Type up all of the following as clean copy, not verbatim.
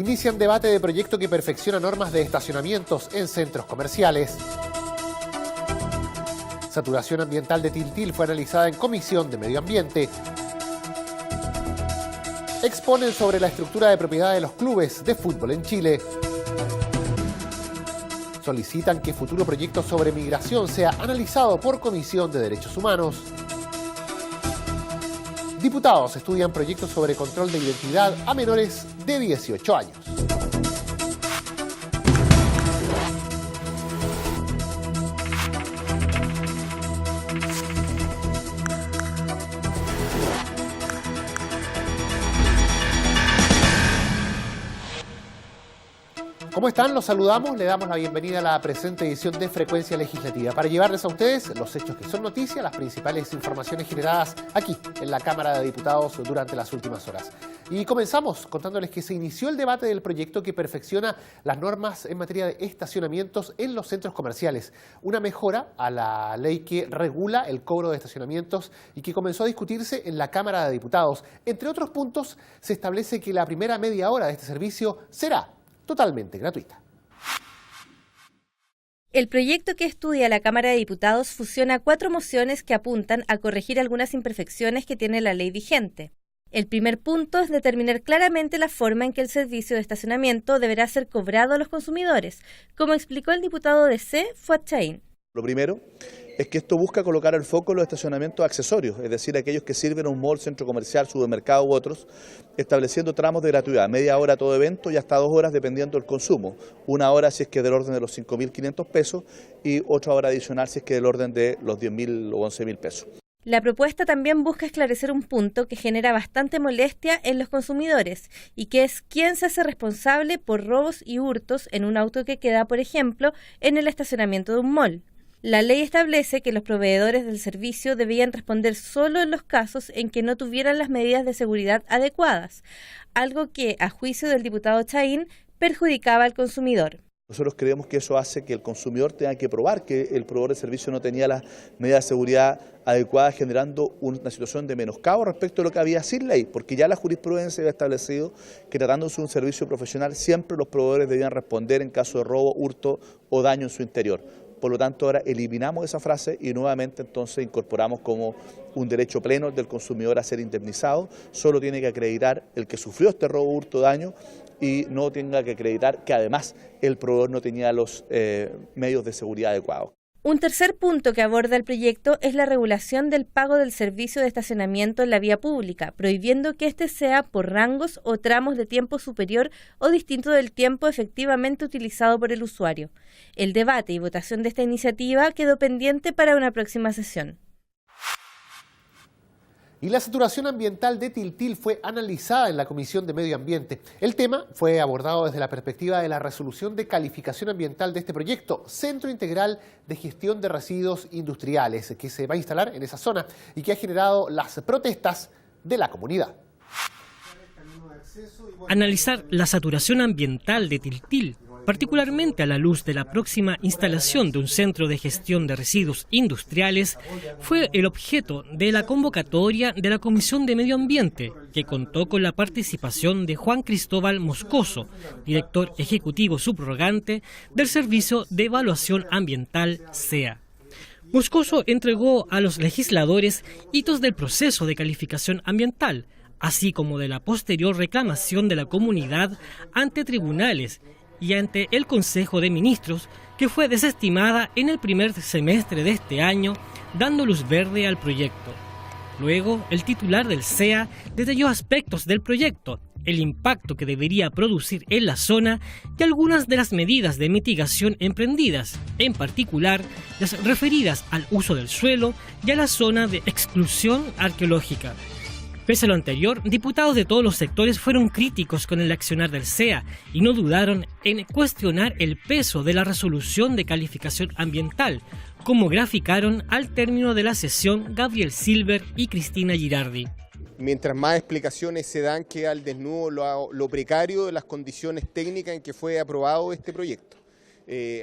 Inician debate de proyecto que perfecciona normas de estacionamientos en centros comerciales. Saturación ambiental de Tiltil fue analizada en Comisión de Medio Ambiente. Exponen sobre la estructura de propiedad de los clubes de fútbol en Chile. Solicitan que futuro proyecto sobre migración sea analizado por Comisión de Derechos Humanos. Diputados estudian proyectos sobre control de identidad a menores de 18 años. ¿Cómo están? Los saludamos, le damos la bienvenida a la presente edición de Frecuencia Legislativa para llevarles a ustedes los hechos que son noticia, las principales informaciones generadas aquí en la Cámara de Diputados durante las últimas horas. Y comenzamos contándoles que se inició el debate del proyecto que perfecciona las normas en materia de estacionamientos en los centros comerciales, una mejora a la ley que regula el cobro de estacionamientos y que comenzó a discutirse en la Cámara de Diputados. Entre otros puntos, se establece que la primera media hora de este servicio será totalmente gratuita. El proyecto que estudia la Cámara de Diputados fusiona 4 mociones que apuntan a corregir algunas imperfecciones que tiene la ley vigente. El primer punto es determinar claramente la forma en que el servicio de estacionamiento deberá ser cobrado a los consumidores, como explicó el diputado de C, Fuad Chahín. Lo primero es que esto busca colocar el foco en los estacionamientos accesorios, es decir, aquellos que sirven a un mall, centro comercial, supermercado u otros, estableciendo tramos de gratuidad, media hora todo evento y hasta 2 horas dependiendo del consumo. 1 hora si es que del orden de los 5.500 pesos y otra hora adicional si es que del orden de los 10.000 o 11.000 pesos. La propuesta también busca esclarecer un punto que genera bastante molestia en los consumidores y que es quién se hace responsable por robos y hurtos en un auto que queda, por ejemplo, en el estacionamiento de un mall. La ley establece que los proveedores del servicio debían responder solo en los casos en que no tuvieran las medidas de seguridad adecuadas, algo que, a juicio del diputado Chahín, perjudicaba al consumidor. Nosotros creemos que eso hace que el consumidor tenga que probar que el proveedor de servicio no tenía las medidas de seguridad adecuadas, generando una situación de menoscabo respecto a lo que había sin ley, porque ya la jurisprudencia había establecido que tratándose de un servicio profesional siempre los proveedores debían responder en caso de robo, hurto o daño en su interior. Por lo tanto, ahora eliminamos esa frase y nuevamente entonces incorporamos como un derecho pleno del consumidor a ser indemnizado. Solo tiene que acreditar el que sufrió este robo, hurto, daño y no tenga que acreditar que además el proveedor no tenía los medios de seguridad adecuados. Un tercer punto que aborda el proyecto es la regulación del pago del servicio de estacionamiento en la vía pública, prohibiendo que éste sea por rangos o tramos de tiempo superior o distinto del tiempo efectivamente utilizado por el usuario. El debate y votación de esta iniciativa quedó pendiente para una próxima sesión. Y la saturación ambiental de Tiltil fue analizada en la Comisión de Medio Ambiente. El tema fue abordado desde la perspectiva de la resolución de calificación ambiental de este proyecto, Centro Integral de Gestión de Residuos Industriales, que se va a instalar en esa zona y que ha generado las protestas de la comunidad. Analizar la saturación ambiental de Tiltil, particularmente a la luz de la próxima instalación de un centro de gestión de residuos industriales, fue el objeto de la convocatoria de la Comisión de Medio Ambiente, que contó con la participación de Juan Cristóbal Moscoso, director ejecutivo subrogante del Servicio de Evaluación Ambiental SEA. Moscoso entregó a los legisladores hitos del proceso de calificación ambiental, así como de la posterior reclamación de la comunidad ante tribunales y ante el Consejo de Ministros, que fue desestimada en el primer semestre de este año, dando luz verde al proyecto. Luego, el titular del SEA detalló aspectos del proyecto, el impacto que debería producir en la zona y algunas de las medidas de mitigación emprendidas, en particular las referidas al uso del suelo y a la zona de exclusión arqueológica. Pese a lo anterior, diputados de todos los sectores fueron críticos con el accionar del SEA y no dudaron en cuestionar el peso de la resolución de calificación ambiental, como graficaron al término de la sesión Gabriel Silver y Cristina Girardi. Mientras más explicaciones se dan, queda al desnudo lo precario de las condiciones técnicas en que fue aprobado este proyecto.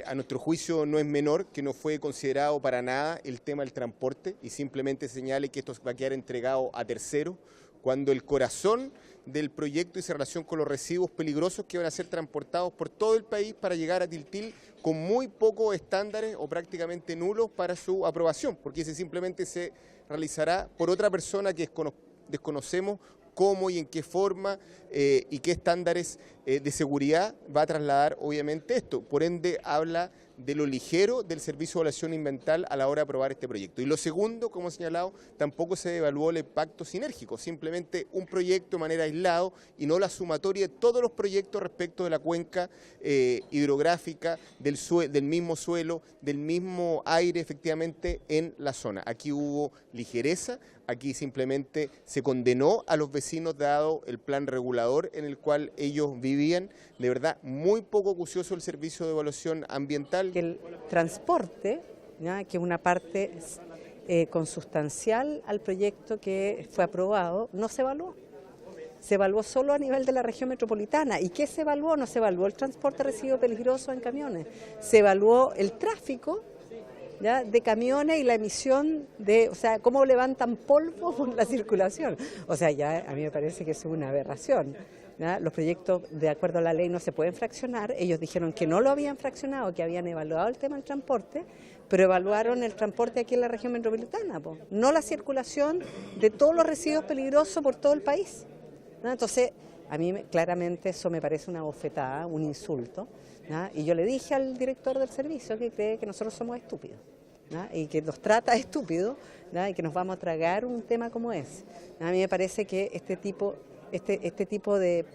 A nuestro juicio no es menor que no fue considerado para nada el tema del transporte y simplemente señale que esto va a quedar entregado a terceros cuando el corazón del proyecto hizo relación con los residuos peligrosos que van a ser transportados por todo el país para llegar a Tiltil con muy pocos estándares o prácticamente nulos para su aprobación, porque ese simplemente se realizará por otra persona que desconocemos cómo y en qué forma y qué estándares de seguridad va a trasladar obviamente esto. Por ende habla de lo ligero del Servicio de Evaluación Ambiental a la hora de aprobar este proyecto. Y lo segundo, como he señalado, tampoco se evaluó el impacto sinérgico, simplemente un proyecto de manera aislado y no la sumatoria de todos los proyectos respecto de la cuenca hidrográfica, del mismo suelo, del mismo aire efectivamente en la zona. Aquí hubo ligereza, aquí simplemente se condenó a los vecinos dado el plan regulador en el cual ellos vivían. De verdad, muy poco acucioso el Servicio de Evaluación Ambiental. Que el transporte, ¿ya?, que es una parte consustancial al proyecto que fue aprobado, no se evaluó. Se evaluó solo a nivel de la región metropolitana. ¿Y qué se evaluó? No se evaluó el transporte de residuos peligrosos en camiones. Se evaluó el tráfico, ¿ya?, de camiones y la emisión de, o sea, cómo levantan polvo por la circulación. O sea, ya a mí me parece que es una aberración, ¿ya? Los proyectos, de acuerdo a la ley, no se pueden fraccionar. Ellos dijeron que no lo habían fraccionado, que habían evaluado el tema del transporte, pero evaluaron el transporte aquí en la región metropolitana, no la circulación de todos los residuos peligrosos por todo el país, ¿no? Entonces, a mí claramente eso me parece una bofetada, un insulto, ¿no? Y yo le dije al director del servicio que cree que nosotros somos estúpidos, ¿no?, y que nos trata de estúpidos, ¿no?, y que nos vamos a tragar un tema como ese. A mí me parece que este tipo de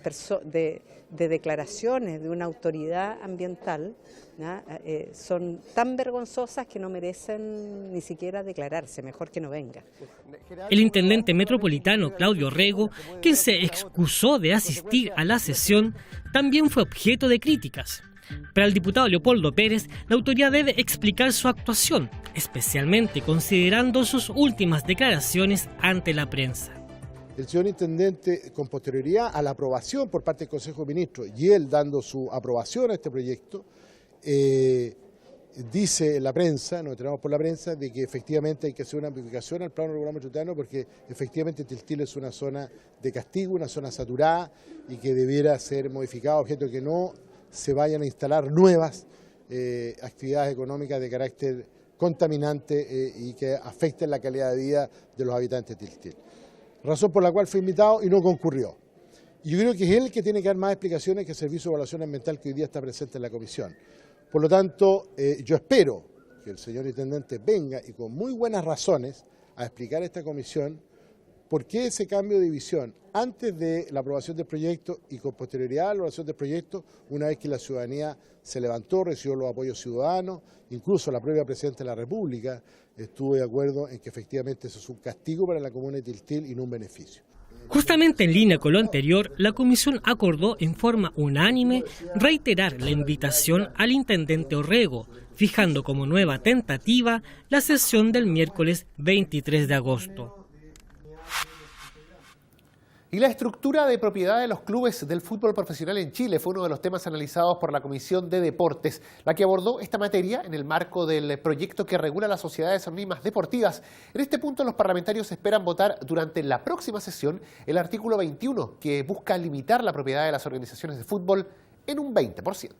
declaraciones de una autoridad ambiental, ¿no?, son tan vergonzosas que no merecen ni siquiera declararse, mejor que no venga. El intendente metropolitano Claudio Rego, quien se excusó de asistir a la sesión, también fue objeto de críticas. Para el diputado Leopoldo Pérez, la autoridad debe explicar su actuación, especialmente considerando sus últimas declaraciones ante la prensa. El señor intendente, con posterioridad a la aprobación por parte del Consejo de Ministros y él dando su aprobación a este proyecto, dice la prensa, nos enteramos por la prensa, de que efectivamente hay que hacer una modificación al plano regular metropolitano porque efectivamente Tiltil es una zona de castigo, una zona saturada y que debiera ser modificada, objeto que no se vayan a instalar nuevas actividades económicas de carácter contaminante y que afecten la calidad de vida de los habitantes de Tiltil. Razón por la cual fue invitado y no concurrió. Y yo creo que es él el que tiene que dar más explicaciones que el Servicio de Evaluación Ambiental que hoy día está presente en la comisión. Por lo tanto, yo espero que el señor intendente venga y con muy buenas razones a explicar a esta comisión por qué ese cambio de visión antes de la aprobación del proyecto y con posterioridad a la aprobación del proyecto, una vez que la ciudadanía se levantó, recibió los apoyos ciudadanos, incluso la propia Presidenta de la República estuvo de acuerdo en que efectivamente eso es un castigo para la comuna de Tiltil y no un beneficio. Justamente en línea con lo anterior, la comisión acordó en forma unánime reiterar la invitación al intendente Orrego, fijando como nueva tentativa la sesión del miércoles 23 de agosto. Y la estructura de propiedad de los clubes del fútbol profesional en Chile fue uno de los temas analizados por la Comisión de Deportes, la que abordó esta materia en el marco del proyecto que regula las sociedades anónimas deportivas. En este punto, los parlamentarios esperan votar durante la próxima sesión el artículo 21, que busca limitar la propiedad de las organizaciones de fútbol en un 20%.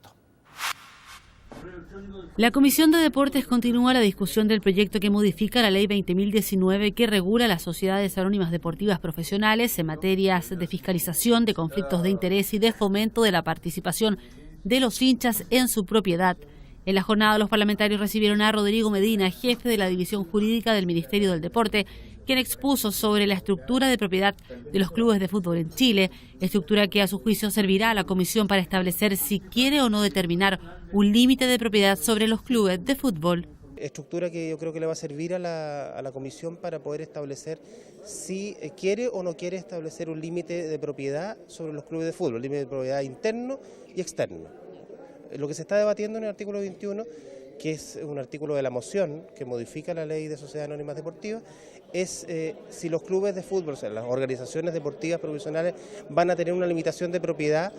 La Comisión de Deportes continúa la discusión del proyecto que modifica la Ley 20.019 que regula las sociedades anónimas deportivas profesionales en materias de fiscalización, de conflictos de interés y de fomento de la participación de los hinchas en su propiedad. En la jornada, los parlamentarios recibieron a Rodrigo Medina, jefe de la División Jurídica del Ministerio del Deporte, quien expuso sobre la estructura de propiedad de los clubes de fútbol en Chile, estructura que a su juicio servirá a la comisión para establecer si quiere o no determinar un límite de propiedad sobre los clubes de fútbol. Estructura que yo creo que le va a servir a la comisión para poder establecer si quiere o no quiere establecer un límite de propiedad sobre los clubes de fútbol, límite de propiedad interno y externo. Lo que se está debatiendo en el artículo 21, que es un artículo de la moción que modifica la ley de sociedades anónimas deportivas, es si los clubes de fútbol, o sea, las organizaciones deportivas profesionales van a tener una limitación de propiedad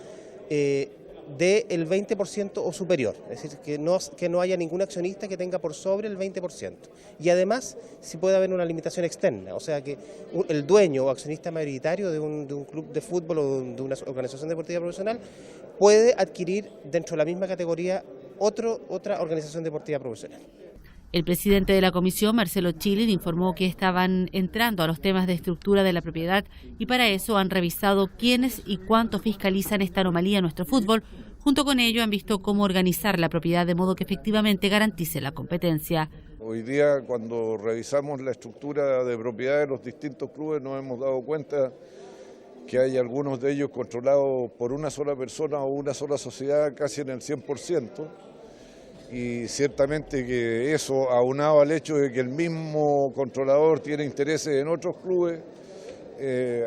del 20% o superior, es decir, que no haya ningún accionista que tenga por sobre el 20%. Y además, si puede haber una limitación externa, o sea que el dueño o accionista mayoritario de un club de fútbol o de una organización deportiva profesional puede adquirir dentro de la misma categoría otra organización deportiva profesional. El presidente de la comisión, Marcelo Chilin, informó que estaban entrando a los temas de estructura de la propiedad y para eso han revisado quiénes y cuánto fiscalizan esta anomalía en nuestro fútbol. Junto con ello han visto cómo organizar la propiedad de modo que efectivamente garantice la competencia. Hoy día, cuando revisamos la estructura de propiedad de los distintos clubes, nos hemos dado cuenta que hay algunos de ellos controlados por una sola persona o una sola sociedad casi en el 100%. Y ciertamente que eso, aunado al hecho de que el mismo controlador tiene intereses en otros clubes,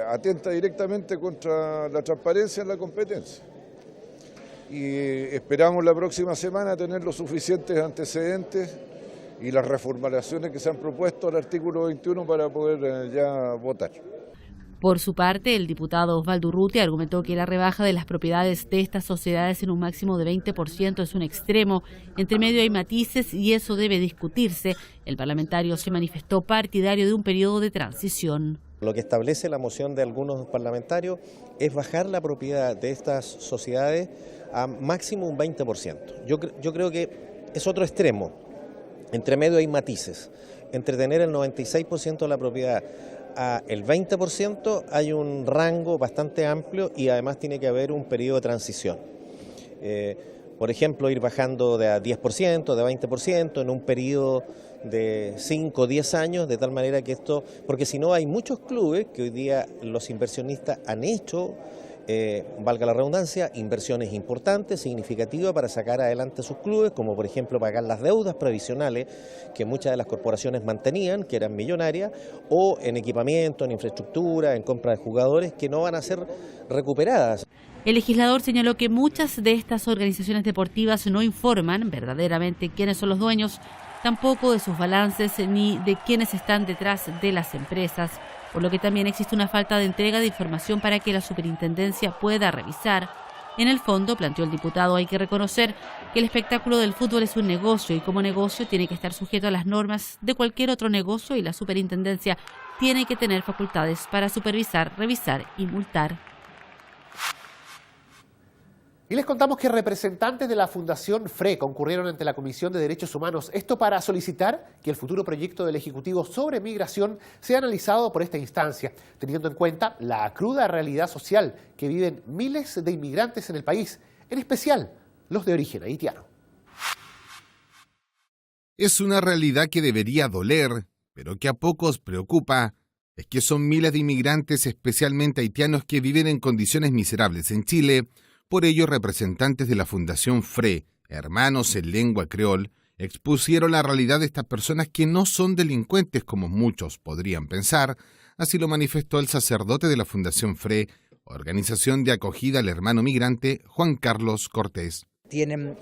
atenta directamente contra la transparencia en la competencia. Y esperamos la próxima semana tener los suficientes antecedentes y las reformulaciones que se han propuesto al artículo 21 para poder ya votar. Por su parte, el diputado Osvaldo Urrutia argumentó que la rebaja de las propiedades de estas sociedades en un máximo de 20% es un extremo. Entre medio hay matices y eso debe discutirse. El parlamentario se manifestó partidario de un periodo de transición. Lo que establece la moción de algunos parlamentarios es bajar la propiedad de estas sociedades a máximo un 20%. Yo creo que es otro extremo. Entre medio hay matices. Entre tener el 96% de la propiedad a el 20% hay un rango bastante amplio y además tiene que haber un periodo de transición. Por ejemplo, ir bajando de a 10%, de 20% en un periodo de 5 o 10 años, de tal manera que esto, porque si no hay muchos clubes que hoy día los inversionistas han hecho, valga la redundancia, inversiones importantes, significativas para sacar adelante sus clubes, como por ejemplo pagar las deudas previsionales que muchas de las corporaciones mantenían, que eran millonarias, o en equipamiento, en infraestructura, en compra de jugadores, que no van a ser recuperadas. El legislador señaló que muchas de estas organizaciones deportivas no informan verdaderamente quiénes son los dueños, tampoco de sus balances ni de quiénes están detrás de las empresas, por lo que también existe una falta de entrega de información para que la superintendencia pueda revisar. En el fondo, planteó el diputado, hay que reconocer que el espectáculo del fútbol es un negocio y como negocio tiene que estar sujeto a las normas de cualquier otro negocio y la superintendencia tiene que tener facultades para supervisar, revisar y multar. Y les contamos que representantes de la Fundación FRE concurrieron ante la Comisión de Derechos Humanos, esto para solicitar que el futuro proyecto del Ejecutivo sobre migración sea analizado por esta instancia, teniendo en cuenta la cruda realidad social que viven miles de inmigrantes en el país, en especial los de origen haitiano. Es una realidad que debería doler, pero que a pocos preocupa. Es que son miles de inmigrantes, especialmente haitianos, que viven en condiciones miserables en Chile. Por ello, representantes de la Fundación FRE, Hermanos en Lengua Creol, expusieron la realidad de estas personas que no son delincuentes como muchos podrían pensar. Así lo manifestó el sacerdote de la Fundación FRE, organización de acogida al hermano migrante, Juan Carlos Cortés. Tienen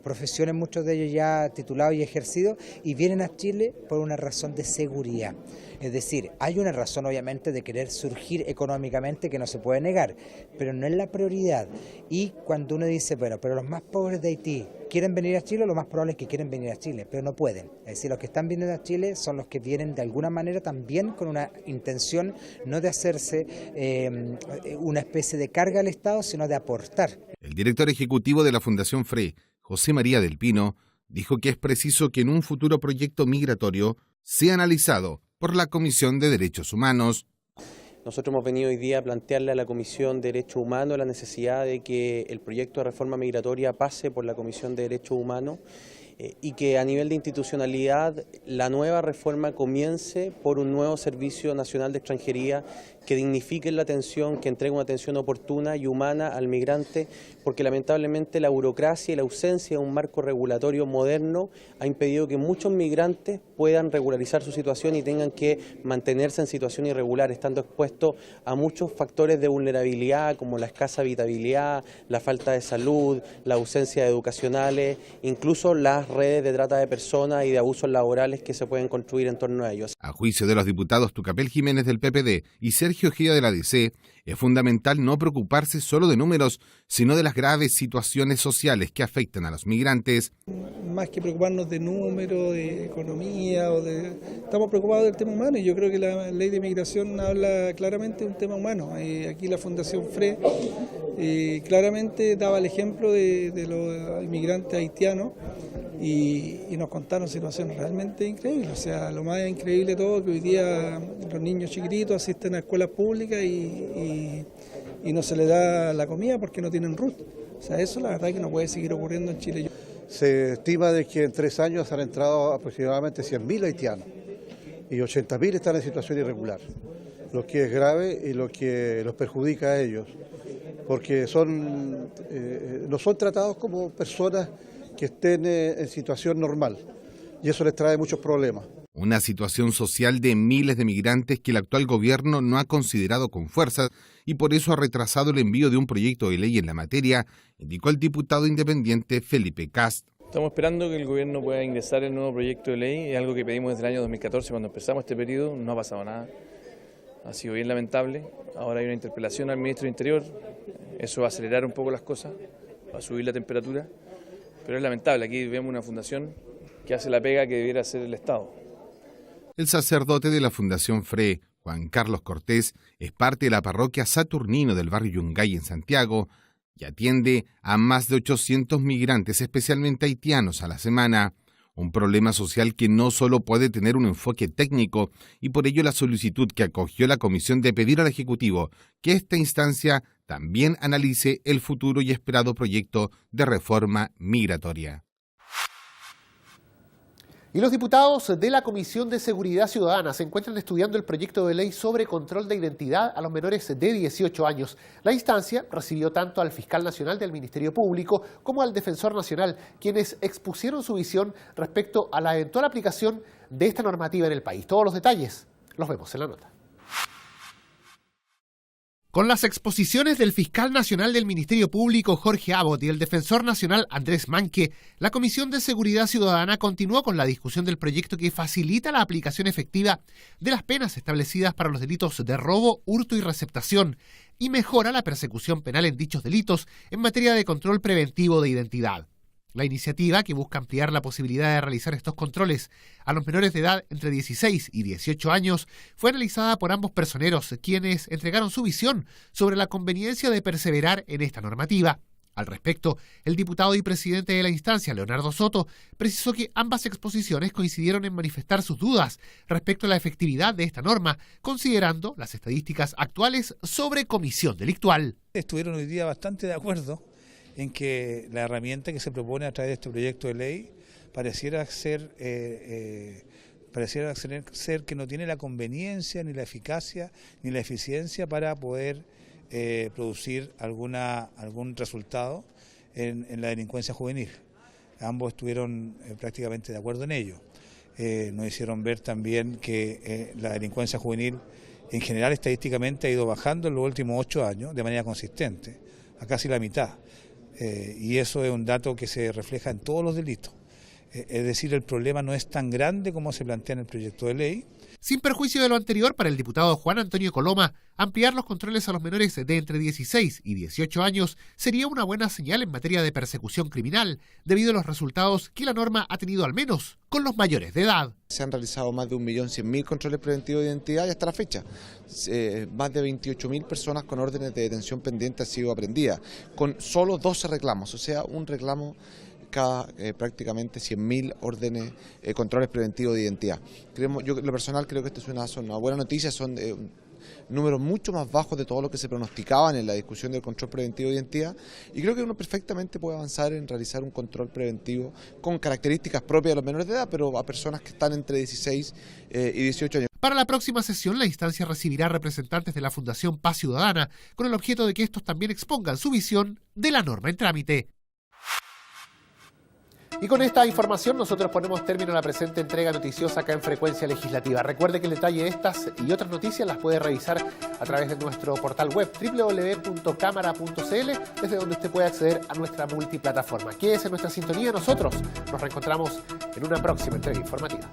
profesiones, muchos de ellos ya titulados y ejercidos, y vienen a Chile por una razón de seguridad. Es decir, hay una razón obviamente de querer surgir económicamente que no se puede negar, pero no es la prioridad. Y cuando uno dice, bueno, pero los más pobres de Haití quieren venir a Chile, lo más probable es que quieren venir a Chile, pero no pueden. Es decir, los que están viniendo a Chile son los que vienen de alguna manera también con una intención no de hacerse una especie de carga al Estado, sino de aportar. El director ejecutivo de la Fundación FRE, José María del Pino, dijo que es preciso que en un futuro proyecto migratorio sea analizado por la Comisión de Derechos Humanos. Nosotros hemos venido hoy día a plantearle a la Comisión de Derechos Humanos la necesidad de que el proyecto de reforma migratoria pase por la Comisión de Derechos Humanos y que a nivel de institucionalidad la nueva reforma comience por un nuevo Servicio Nacional de Extranjería que dignifique la atención, que entregue una atención oportuna y humana al migrante, porque lamentablemente la burocracia y la ausencia de un marco regulatorio moderno ha impedido que muchos migrantes puedan regularizar su situación y tengan que mantenerse en situación irregular, estando expuestos a muchos factores de vulnerabilidad como la escasa habitabilidad, la falta de salud, la ausencia de educacionales, incluso las redes de trata de personas y de abusos laborales que se pueden construir en torno a ellos. A juicio de los diputados Tucapel Jiménez del PPD y Sergio Sergio Ojeda de la DC, es fundamental no preocuparse solo de números, sino de las graves situaciones sociales que afectan a los migrantes. Más que preocuparnos de números, de economía, estamos preocupados del tema humano, y yo creo que la ley de migración habla claramente de un tema humano. Aquí la Fundación FRE claramente daba el ejemplo de los inmigrantes haitianos y nos contaron situaciones realmente increíbles. O sea, lo más increíble de todo es que hoy día los niños chiquititos asisten a escuelas públicas y no se les da la comida porque no tienen RUT. O sea, eso la verdad es que no puede seguir ocurriendo en Chile. Se estima de que en 3 años han entrado aproximadamente 100.000 haitianos y 80.000 están en situación irregular, lo que es grave y lo que los perjudica a ellos, porque no son tratados como personas que estén en situación normal, y eso les trae muchos problemas. Una situación social de miles de migrantes que el actual gobierno no ha considerado con fuerza y por eso ha retrasado el envío de un proyecto de ley en la materia, indicó el diputado independiente Felipe Cast. Estamos esperando que el gobierno pueda ingresar el nuevo proyecto de ley, es algo que pedimos desde el año 2014 cuando empezamos este periodo, no ha pasado nada, ha sido bien lamentable. Ahora hay una interpelación al ministro del Interior, eso va a acelerar un poco las cosas, va a subir la temperatura, pero es lamentable, aquí vemos una fundación que hace la pega que debiera hacer el Estado. El sacerdote de la Fundación FRE, Juan Carlos Cortés, es parte de la parroquia Saturnino del barrio Yungay en Santiago y atiende a más de 800 migrantes, especialmente haitianos, a la semana. Un problema social que no solo puede tener un enfoque técnico, y por ello la solicitud que acogió la Comisión de pedir al Ejecutivo que esta instancia también analice el futuro y esperado proyecto de reforma migratoria. Y los diputados de la Comisión de Seguridad Ciudadana se encuentran estudiando el proyecto de ley sobre control de identidad a los menores de 18 años. La instancia recibió tanto al fiscal nacional del Ministerio Público como al defensor nacional, quienes expusieron su visión respecto a la eventual aplicación de esta normativa en el país. Todos los detalles los vemos en la nota. Con las exposiciones del fiscal nacional del Ministerio Público, Jorge Abbott, y el defensor nacional, Andrés Manque, la Comisión de Seguridad Ciudadana continuó con la discusión del proyecto que facilita la aplicación efectiva de las penas establecidas para los delitos de robo, hurto y receptación, y mejora la persecución penal en dichos delitos en materia de control preventivo de identidad. La iniciativa, que busca ampliar la posibilidad de realizar estos controles a los menores de edad entre 16 y 18 años, fue analizada por ambos personeros, quienes entregaron su visión sobre la conveniencia de perseverar en esta normativa. Al respecto, el diputado y presidente de la instancia, Leonardo Soto, precisó que ambas exposiciones coincidieron en manifestar sus dudas respecto a la efectividad de esta norma, considerando las estadísticas actuales sobre comisión delictual. Estuvieron hoy día bastante de acuerdo en que la herramienta que se propone a través de este proyecto de ley pareciera ser que no tiene la conveniencia, ni la eficacia, ni la eficiencia para poder producir algún resultado en la delincuencia juvenil. Ambos estuvieron prácticamente de acuerdo en ello. Nos hicieron ver también que la delincuencia juvenil en general estadísticamente ha ido bajando en los últimos 8 años de manera consistente, a casi la mitad. Y eso es un dato que se refleja en todos los delitos. Es decir, el problema no es tan grande como se plantea en el proyecto de ley. Sin perjuicio de lo anterior, para el diputado Juan Antonio Coloma, ampliar los controles a los menores de entre 16 y 18 años sería una buena señal en materia de persecución criminal, debido a los resultados que la norma ha tenido al menos con los mayores de edad. Se han realizado más de 1.100.000 controles preventivos de identidad y hasta la fecha más de 28.000 personas con órdenes de detención pendientes han sido aprehendidas, con solo 12 reclamos, o sea, un reclamo cada prácticamente 100.000 órdenes, controles preventivos de identidad. Yo en lo personal creo que esto es una buena noticia, son números mucho más bajos de todo lo que se pronosticaban en la discusión del control preventivo de identidad, y creo que uno perfectamente puede avanzar en realizar un control preventivo con características propias de los menores de edad, pero a personas que están entre 16 y 18 años. Para la próxima sesión, la instancia recibirá representantes de la Fundación Paz Ciudadana, con el objeto de que estos también expongan su visión de la norma en trámite. Y con esta información nosotros ponemos término a la presente entrega noticiosa acá en Frecuencia Legislativa. Recuerde que el detalle de estas y otras noticias las puede revisar a través de nuestro portal web www.cámara.cl, desde donde usted puede acceder a nuestra multiplataforma. Quédese en nuestra sintonía, nosotros nos reencontramos en una próxima entrega informativa.